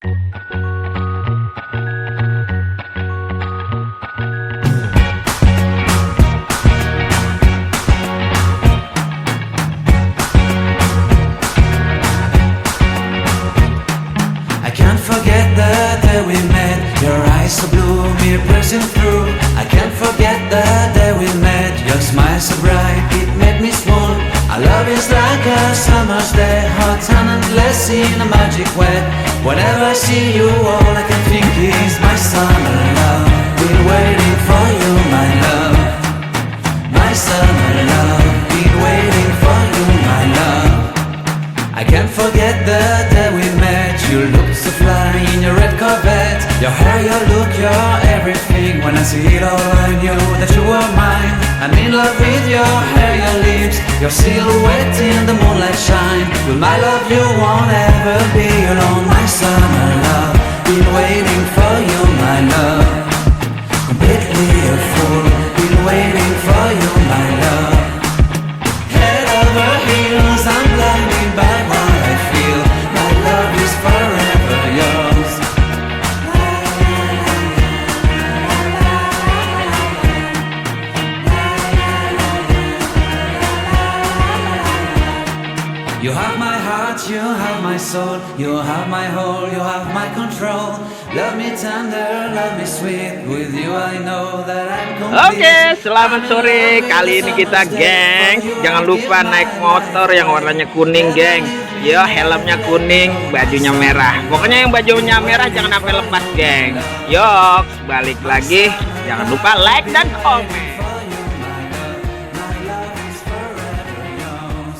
I can't forget the day we met. Your eyes so blue, me pressing through. I can't forget the day we met. Your smile so bright, it made me swoon. Our love is like a summer's day, hot and endless in a magic way. Whenever I see you, all I can think is my summer love. Been waiting for you, my love. My summer love. Been waiting for you, my love. I can't forget the day we met. You looked so fly in your red Corvette. Your hair, your look, your everything. When I see it all, I knew that you were mine. I'm in love with your hair, your lips, your silhouette in the moonlight shine. With my love you won't ever be alone. My summer love, been waiting for you, my love. Completely a fool, been waiting for you, my love. Head over heels, I'm blinded by what I feel. My love is forever yours. You have my heart, you have my soul, you have my whole, you have my control. Love me tender, love me sweet. With you I know that I'm complete. Oke, selamat sore. Kali ini kita, geng, jangan lupa naik motor yang warnanya kuning, geng. Yo, helmnya kuning, bajunya merah. Pokoknya yang bajunya merah jangan sampai lepas, geng. Yo, balik lagi. Jangan lupa like dan komen.